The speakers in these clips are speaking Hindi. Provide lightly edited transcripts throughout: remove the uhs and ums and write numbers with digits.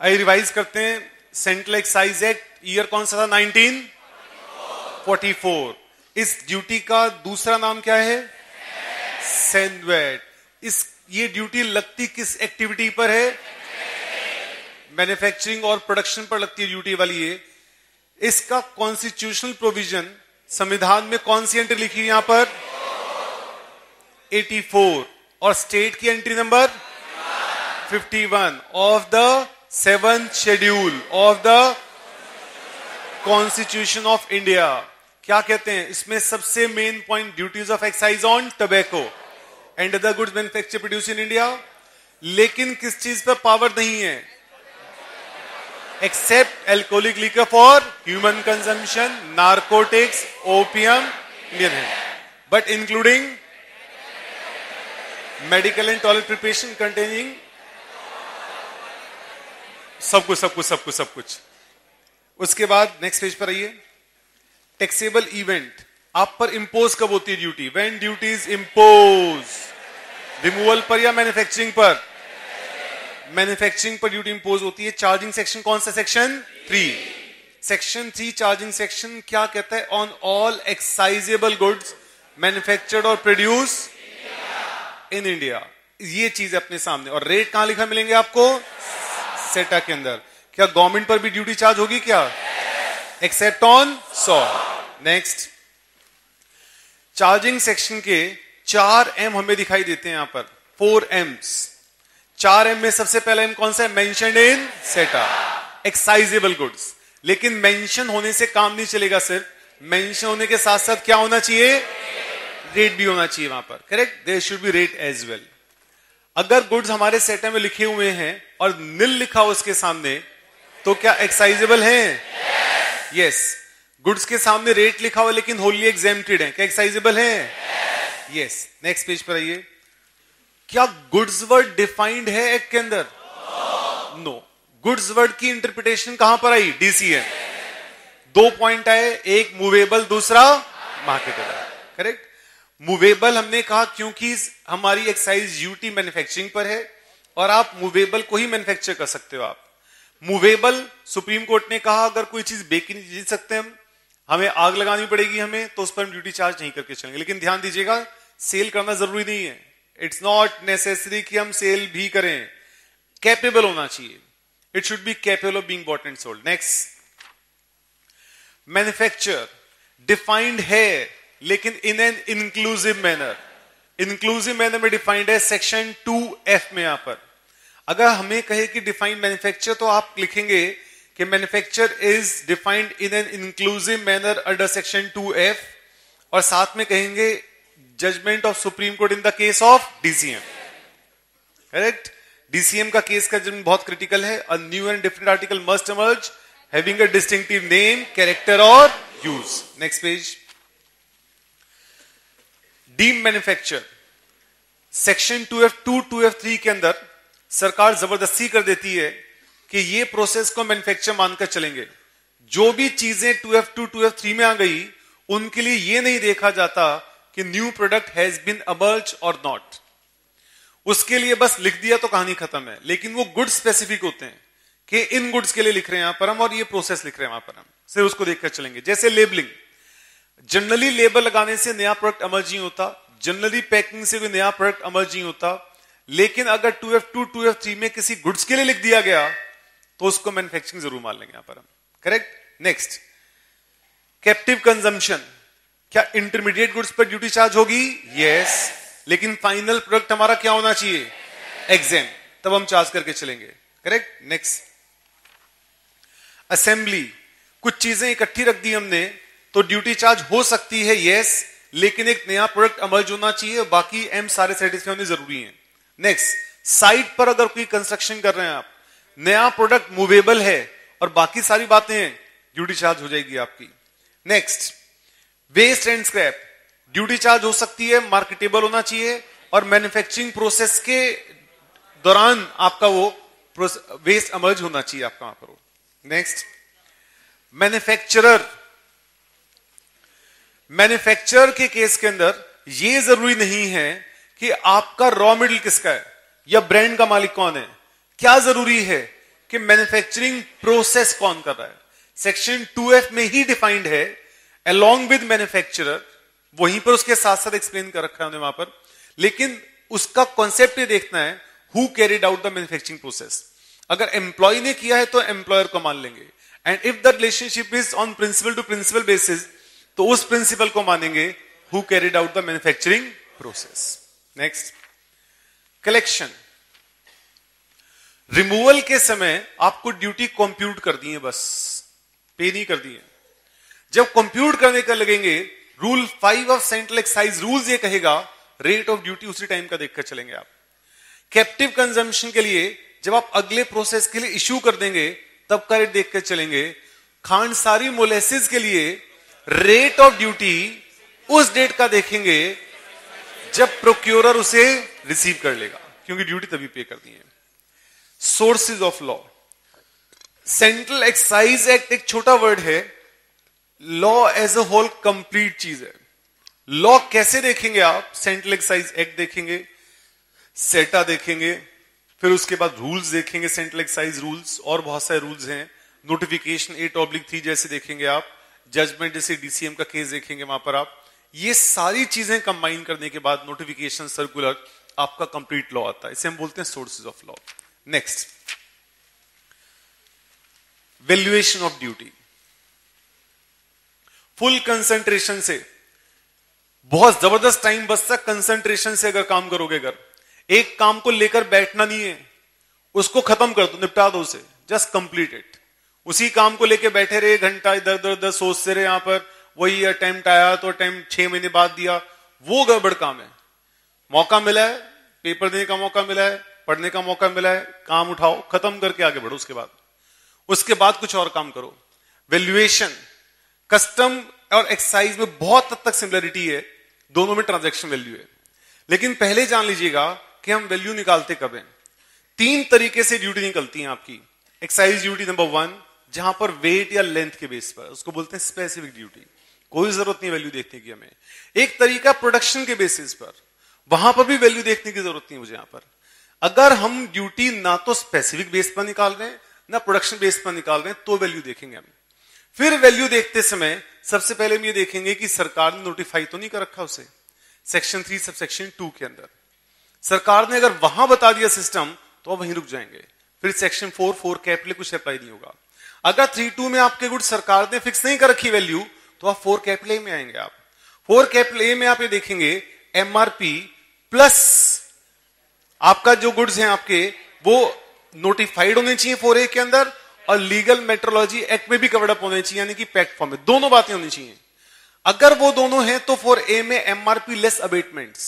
आई रिवाइज करते हैं। सेंट्रल एक्साइज एक्ट ईयर कौन सा था? 1944। इस ड्यूटी का दूसरा नाम क्या है? सैंडवेट। ये ड्यूटी लगती किस एक्टिविटी पर है? मैन्युफैक्चरिंग और प्रोडक्शन पर लगती है ड्यूटी वाली ये। इसका कॉन्स्टिट्यूशनल प्रोविजन संविधान में कौन सी एंट्री लिखी है यहां पर? 84। और स्टेट की entry number 51 of the 7th schedule of the constitution of India. क्या कहते हैं इसमें? सबसे main point, duties of excise on tobacco and other goods manufacture produce in India. लेकिन किस चीज पर पावर नहीं है? Except alcoholic liquor for human consumption, narcotics, opium, Indian है, but including medical and toilet preparation containing सब कुछ। उसके बाद नेक्स्ट पेज पर आइए। टैक्सेबल इवेंट आप पर इंपोज कब होती है duty? When duty is impose, removal पर या मैन्युफैक्चरिंग पर? मैन्युफैक्चरिंग पर ड्यूटी इंपोज होती है। चार्जिंग सेक्शन कौन सा? सेक्शन 3। सेक्शन 3 चार्जिंग सेक्शन क्या कहता है? ऑन ऑल एक्साइजेबल गुड्स मैन्युफैक्चर्ड और प्रोड्यूस इन इंडिया। ये चीज अपने सामने। और रेट कहां लिखा मिलेंगे आपको? सेटा के अंदर। क्या गवर्नमेंट पर भी ड्यूटी चार्ज होगी क्या? Except on salt. Next, charging section के 4 M हमें दिखाई देते हैं यहां पर, 4 M's। 4 M में सबसे पहला M कौन सा है? मेंशन्ड इन सेटा, एक्साइजेबल गुड्स। लेकिन मेंशन होने से काम नहीं चलेगा, सिर्फ मेंशन होने के साथ साथ क्या होना चाहिए? रेट भी होना चाहिए वहां पर। Correct, there should be rate as well. अगर गुड्स हमारे सेटा में लिखे हुए हैं और निल लिखा हो उसके सामने, तो क्या एक्साइजेबल है? यस। गुड्स के सामने रेट लिखा हुआ लेकिन होली एग्जेम्प्टेड है, क्या एक्साइजेबल है? यस। नेक्स्ट पेज पर आइए। क्या गुड्स वर्ड डिफाइंड है एक्ट के अंदर? नो। गुड्स वर्ड की इंटरप्रिटेशन कहां पर आई? DCM। 2 पॉइंट आए, एक मूवेबल, दूसरा मार्केटेबल। करेक्ट। मूवेबल हमने कहा क्योंकि हमारी एक्साइज ड्यूटी मैन्युफैक्चरिंग पर है और आप मूवेबल को ही मैन्युफैक्चर कर सकते हो। आप मूवेबल, सुप्रीम कोर्ट ने कहा अगर कोई चीज बेच नहीं जी सकते हम, हमें आग लगानी पड़ेगी हमें, तो उस पर हम ड्यूटी चार्ज नहीं करके चलेंगे। लेकिन ध्यान दीजिएगा, सेल करना जरूरी नहीं है। इट्स नॉट नेसेसरी कि हम सेल भी करें, कैपेबल होना चाहिए। It should be capable of being bought and sold. Next, manufacture defined है लेकिन in an inclusive manner. Inclusive manner में डिफाइंड है सेक्शन 2F में। यहां पर अगर हमें कहे कि डिफाइंड मैन्युफैक्चर, तो आप लिखेंगे कि manufacture is defined in an inclusive manner under section 2F, और साथ में कहेंगे judgment of Supreme Court in the case of DCM। Correct. DCM का केस का जजमेंट बहुत क्रिटिकल है। A new and different article must emerge having a distinctive name, character और use. Next page. Deem manufacture section 2F2 2F3 के अंदर सरकार जबरदस्ती कर देती है कि ये प्रोसेस को मैन्युफैक्चर मानकर चलेंगे। जो भी चीजें 2F2 2F3 में आ गई, उनके लिए ये नहीं देखा जाता कि न्यू प्रोडक्ट हैज बीन अबर्ज और नॉट। उसके लिए बस लिख दिया तो कहानी खत्म है। लेकिन वो गुड्स स्पेसिफिक होते हैं कि इन गुड्स के लिए लिख रहे हैं यहां पर हम, और ये प्रोसेस लिख रहे हैं वहां पर हम, सिर्फ उसको देखकर चलेंगे। जैसे लेबलिंग, जनरली लेबल लगाने से नया प्रोडक्ट अमर्ज नहीं होता, जनरली पैकिंग से कोई नया प्रोडक्ट अमर्ज नहीं होता। लेकिन अगर 2F2 2F3 में किसी गुड्स के लिए लिख दिया गया तो उसको मैन्युफैक्चरिंग जरूर मान लेंगे यहां पर हम। करेक्ट। Next, captive consumption. क्या इंटरमीडिएट गुड्स पर ड्यूटी चार्ज होगी? यस। लेकिन फाइनल प्रोडक्ट हमारा क्या होना चाहिए? एग्जेम, तब हम चार्ज करके चलेंगे। करेक्ट। Next, assembly. कुछ चीजें इकट्ठी रख दी हमने तो ड्यूटी चार्ज हो सकती है, यस, लेकिन एक नया प्रोडक्ट अमर्ज होना चाहिए, बाकी एम सारे सेटिस्फाई होने जरूरी हैं। नेक्स्ट, साइट पर अगर कोई कंस्ट्रक्शन कर रहे हैं आप, नया प्रोडक्ट मूवेबल है और बाकी सारी बातें हैं, ड्यूटी चार्ज हो जाएगी आपकी। Next, waste and scrap. Duty charge हो सकती है, मार्केटेबल होना चाहिए और मैन्युफैक्चरिंग प्रोसेस के दौरान आपका वो वेस्ट अमर्ज होना चाहिए आपका वहां पर। Next, manufacturer. मैन्युफैक्चरर के केस के अंदर यह जरूरी नहीं है कि आपका रॉ मटेरियल किसका है या ब्रांड का मालिक कौन है। क्या जरूरी है कि कि मैन्युफैक्चरिंग प्रोसेस कौन कर रहा है। सेक्शन 2F में ही डिफाइंड है along with मैन्युफैक्चरर, वहीं पर उसके साथ साथ एक्सप्लेन कर रखा है हमने वहां पर, लेकिन उसका कॉन्सेप्ट ये देखना है who carried out the manufacturing process. अगर एम्प्लॉय ने किया है तो एम्प्लॉयर को मान लेंगे, and if the relationship is on principal to principal basis तो उस प्रिंसिपल को मानेंगे who carried out the manufacturing process. Next, collection. Removal के समय आपको ड्यूटी कंप्यूट कर दी है, बस पे नहीं कर दी है। जब कंप्यूट करने का लगेंगे, rule 5 of central excise rules ये कहेगा रेट ऑफ ड्यूटी उसी टाइम का देखकर चलेंगे आप। कैप्टिव कंजम्पशन के लिए जब आप अगले प्रोसेस के लिए इश्यू कर देंगे तब का रेट देखकर चलेंगे। खांडसारी मोलेसिस के लिए रेट ऑफ ड्यूटी उस डेट का देखेंगे जब प्रोक्योरर उसे रिसीव कर लेगा, क्योंकि ड्यूटी तभी पे कर दी है। Sources of law. Central excise act एक छोटा वर्ड है, law as a whole complete चीज है। लॉ कैसे देखेंगे आप? सेंट्रल एक्साइज एक्ट देखेंगे, सेटा देखेंगे, फिर उसके बाद रूल्स देखेंगे, सेंट्रल एक्साइज रूल्स, और बहुत सारे रूल्स हैं। नोटिफिकेशन 8/3 जैसे देखेंगे आप, जजमेंट जैसे डीसीएम का केस देखेंगे वहां पर आप। ये सारी चीजें कंबाइन करने के बाद नोटिफिकेशन सर्कुलर आपका कंप्लीट लॉ आता है, इसे हम बोलते हैं sources of law. Next, valuation of duty. Full concentration से बहुत जबरदस्त टाइम बचता, कंसंट्रेशन से अगर काम करोगे। अगर एक काम को लेकर बैठना नहीं है, उसको खत्म कर दो, निपटा दो उसे, जस्ट कंप्लीट इट। उसी काम को लेकर बैठे रहे, घंटा इधर उधर सोचते रहे, यहां पर वही अटेम्प्ट आया तो अटेम्प्ट 6 महीने बाद दिया, वो गड़बड़ काम है। मौका मिला है, पेपर देने का मौका मिला है, पढ़ने का मौका मिला है, काम उठाओ, खत्म करके आगे बढ़ो। उसके बाद कुछ और काम करो। वैल्यूएशन, कस्टम और एक्साइज में बहुत हद तक सिमिलरिटी है, दोनों में ट्रांजैक्शन वैल्यू है। लेकिन पहले जान लीजिएगा कि हम वैल्यू निकालते कब हैं। 3 तरीके से ड्यूटी निकलती है आपकी। एक्साइज ड्यूटी नंबर 1, जहां पर वेट या लेंथ के बेस पर, उसको बोलते हैं स्पेसिफिक ड्यूटी, कोई जरूरत नहीं वैल्यू देखने की हमें। एक तरीका प्रोडक्शन के बेसिस पर, वहां पर भी वैल्यू देखने की जरूरत नहीं मुझे। यहां पर अगर हम ड्यूटी ना तो स्पेसिफिक बेस पर निकाल रहे हैं ना प्रोडक्शन बेस पर निकाल रहे हैं तो वैल्यू देखेंगे हम। फिर वैल्यू देखते समय सबसे पहले हम ये देखेंगे कि सरकार ने नोटिफाई तो नहीं कर रखा उसे। सेक्शन 3 सबसेक्शन 2 के अंदर सरकार ने अगर वहां बता दिया सिस्टम तो आप वहीं रुक जाएंगे, फिर सेक्शन 4 कैप लिए कुछ अप्लाई नहीं होगा। अगर 3(2) में आपके गुड सरकार ने फिक्स नहीं कर रखी वैल्यू तो आप 4 कैप में आएंगे। आप 4 कैप में आप ये देखेंगे एमआरपी प्लस आपका जो गुड्स हैं आपके वो नोटिफाइड होने चाहिए 4A के अंदर, और लीगल मेट्रोलॉजी एक्ट में भी कवर्ड अप होने चाहिए, यानी कि पैक्ट फॉर्म में, दोनों बातें होनी चाहिए। अगर वो दोनों हैं तो 4A में एमआरपी लेस अबेटमेंट्स।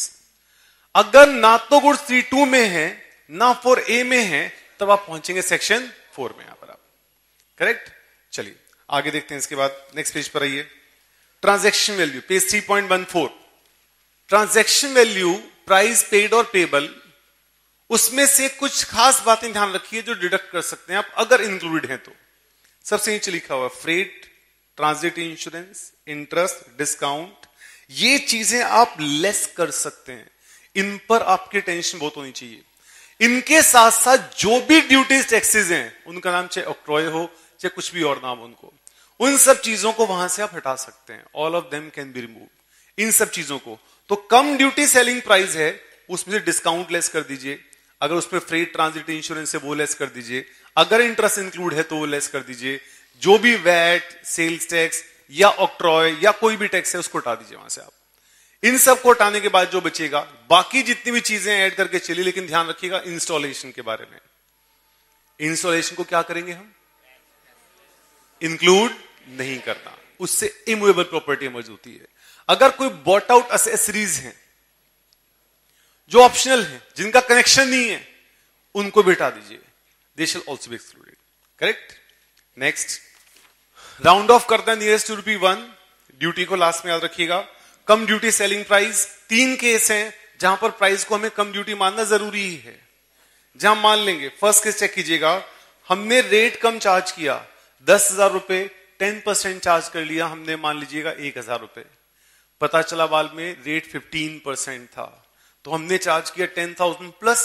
अगर ना तो गुड्स 3(2) में है ना 4A में है, तब आप पहुंचेंगे सेक्शन 4 में। यहां पर आप करेक्ट। चलिए आगे देखते हैं। इसके बाद नेक्स्ट पेज पर आइए, transaction value, page 3.14। Transaction value, price paid और पेबल, उसमें से कुछ खास बातें ध्यान रखिए जो डिडक्ट कर सकते हैं आप अगर इंक्लूडेड हैं तो। सबसे नीचे लिखा हुआ freight, transit insurance, interest, discount, ये चीजें आप लेस कर सकते हैं, इन पर आपकी टेंशन बहुत होनी चाहिए। इनके साथ साथ जो भी ड्यूटीज टैक्सेस हैं, उनका नाम चाहे ऑक्ट्रॉय हो चाहे कुछ भी और नाम उनको, उन सब चीजों को वहां से आप हटा सकते हैं। All of them can be remove. इन सब चीजों को, तो कम ड्यूटी सेलिंग प्राइस है उसमें से डिस्काउंट लेस कर दीजिए, अगर उसमें फ्रेट ट्रांजिट इंश्योरेंस है वो लेस कर दीजिए, अगर इंटरेस्ट इंक्लूड है तो वो लेस कर दीजिए, जो भी वैट, सेल्स टैक्स या ऑक्ट्रॉय या कोई भी टैक्स है उसको हटा दीजिए वहां से आप। इन सब को हटाने के बाद जो बचेगा, बाकी जितनी भी चीजें ऐड करके चलिए, लेकिन ध्यान रखिएगा इंस्टॉलेशन के बारे में। इंस्टॉलेशन को क्या करेंगे हम? इंक्लूड नहीं करना, उससे इमूवेबल प्रॉपर्टी इमर्ज होती है। अगर कोई बॉट आउट एक्सेसरीज हैं जो ऑप्शनल हैं, जिनका कनेक्शन नहीं है, उनको भी हटा दीजिए, they shall also be excluded. Correct. Next, round off करता है नियरेस्ट टू ₹1। ड्यूटी को लास्ट में याद रखिएगा। कम ड्यूटी सेलिंग प्राइस, 3 केस हैं जहां पर प्राइस को हमें कम ड्यूटी मानना जरूरी ही है। जहां मान लेंगे, फर्स्ट केस चेक कीजिएगा, हमने रेट कम चार्ज किया, 10,000 रुपए, 10% चार्ज कर लिया हमने, मान लीजिएगा 1,000 रुपए। पता चला बाद में रेट 15% था, तो हमने चार्ज किया 10,000 प्लस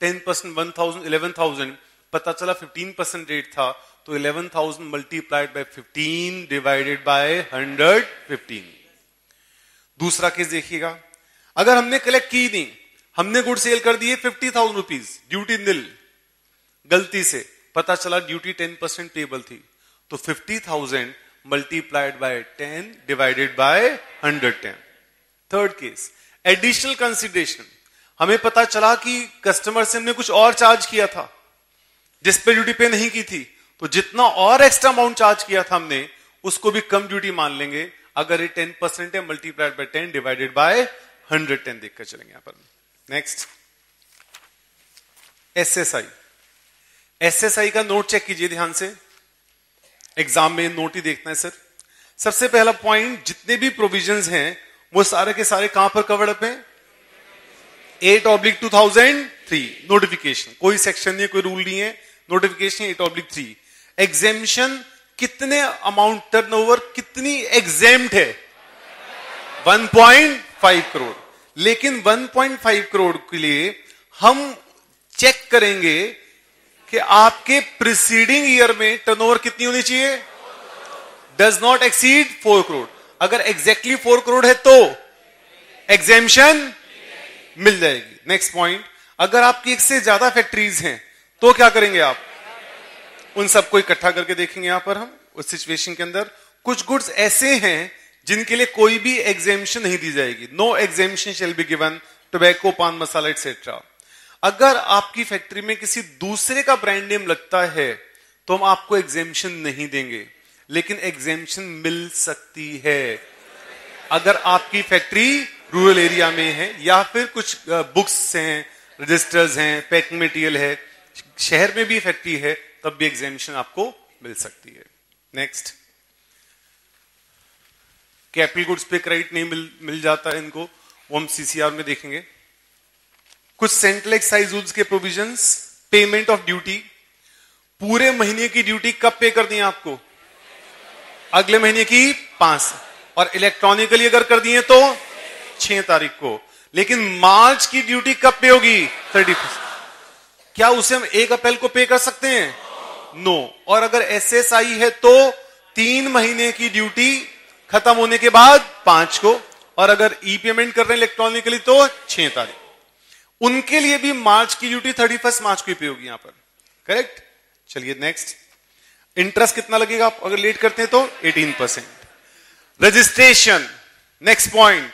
10%, 1,000, 11,000, पता चला 15% रेट था, तो 11,000 मल्टीप्लाइड बाय 15 डिवाइडेड बाय 115। दूसरा केस देखिएगा, अगर हमने कलेक्ट की नहीं, हमने गुड सेल कर दिए 50,000 रुपीज, ड्यूटी निल, गलती से पता चला ड्यूटी 10% पेबल थी, तो 50,000 multiplied by 10 divided by 110। Third case, additional consideration, हमें पता चला कि कस्टमर से हमने कुछ और चार्ज किया था जिस पे ड्यूटी पे नहीं की थी, तो जितना और एक्स्ट्रा अमाउंट चार्ज किया था हमने उसको भी कम ड्यूटी मान लेंगे। अगर ये 10% है, मल्टीप्लाइड बाय 10 डिवाइडेड बाय 110 देखकर चलेंगे यहां पर। Next, SSI. एसएसआई का नोट चेक कीजिए ध्यान से, एग्जाम में नोट ही देखना है सर। सबसे पहला पॉइंट, जितने भी प्रोविजंस हैं वो सारे के सारे कहां पर कवर्ड अप हैं? 8/2003 नोटिफिकेशन, कोई सेक्शन नहीं है, कोई रूल नहीं है, नोटिफिकेशन 8/3। एग्जेम्पशन, कितने अमाउंट टर्नओवर कितनी एग्जेम्प्ट है? 1.5 करोड़। लेकिन 1.5 करोड़ के लिए हम चेक करेंगे कि आपके प्रीसीडिंग ईयर में टर्नओवर कितनी होनी चाहिए? Does not exceed 4 crore. अगर एग्जैक्टली 4 करोड़ है तो एग्जेम्पशन मिल जाएगी। नेक्स्ट पॉइंट, अगर आपकी एक से ज्यादा फैक्ट्रीज हैं तो क्या करेंगे आप? उन सबको इकट्ठा करके देखेंगे यहां पर हम उस सिचुएशन के अंदर। कुछ गुड्स ऐसे हैं जिनके लिए कोई भी एग्जेम्पशन नहीं दी जाएगी, no exemption shall be given, tobacco, paan masala etcetera. अगर आपकी फैक्ट्री में किसी दूसरे का ब्रांड नेम लगता है तो हम आपको एग्जेम्पशन नहीं देंगे, लेकिन एग्जेम्पशन मिल सकती है अगर आपकी फैक्ट्री रूरल एरिया में है या फिर कुछ बुक्स हैं, रजिस्टर्स हैं, पैकिंग मटेरियल है, शहर में भी फैक्ट्री है, तब भी एग्जेम्पशन आपको मिल सकती है। नेक्स्ट, कैपिटल गुड्स पे क्रेडिट नहीं मिल जाता है इनको, वो हम सीसीआर में देखेंगे। कुछ सेंट्रल एक्साइज रूल्स के प्रोविजंस, पेमेंट ऑफ ड्यूटी, पूरे महीने की ड्यूटी कब पे कर दी है आपको? अगले महीने की 5, और इलेक्ट्रॉनिकली अगर कर दिए तो 6 तारीख को। लेकिन मार्च की ड्यूटी कब पे होगी? 31। क्या उसे हम 1 अप्रैल को पे कर सकते हैं? नो। और अगर एसएसआई है तो 3 महीने की ड्यूटी खत्म होने के बाद 5 को, और अगर ई पेमेंट कर रहे हैं इलेक्ट्रॉनिकली तो 6 तारीख। उनके लिए भी मार्च की ड्यूटी 31 मार्च को पे होगी यहां पर, करेक्ट। चलिए नेक्स्ट, इंटरेस्ट कितना लगेगा आप अगर लेट करते हैं तो? 18%। रजिस्ट्रेशन, नेक्स्ट पॉइंट,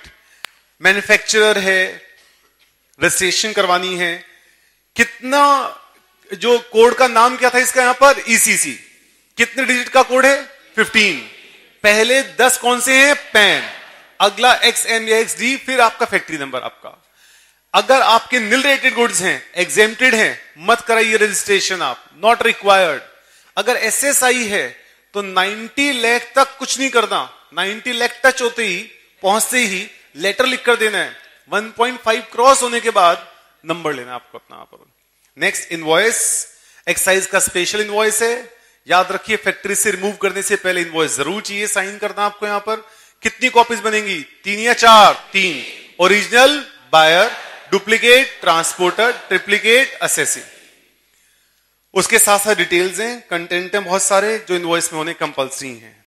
मैन्युफैक्चरर है, रजिस्ट्रेशन करवानी है, कितना, जो कोड का नाम क्या था इसका यहां पर? ईसीसी। कितने डिजिट का कोड है? 15। पहले 10 कौन से हैं? पैन, अगला XM या XD, फिर आपका फैक्ट्री नंबर आपका। अगर आपके निल रेटेड गुड्स हैं, एग्जेम्प्टेड हैं, मत कराइए रजिस्ट्रेशन आप, नॉट रिक्वायर्ड। अगर एसएसआई है तो 90 लाख तक कुछ नहीं करना, 90 लाख टच होते ही, पहुंचते ही लेटर लिख कर देना है, 1.5 क्रॉस होने के बाद नंबर लेना आपको अपना पर। नेक्स्ट, इनवॉइस, एक्साइज का स्पेशल इनवॉइस है, याद रखिए फैक्ट्री से रिमूव करने से पहले इनवॉइस जरूर चाहिए, साइन करना आपको यहां पर। कितनी कॉपीज बनेंगी? 3 या 4? 3। Original, buyer, duplicate, transporter, triplicate, assessee. उसके साथ साथ डिटेल्स हैं, कंटेंट हैं बहुत सारे जो इनवॉइस में होने कंपल्सरी हैं।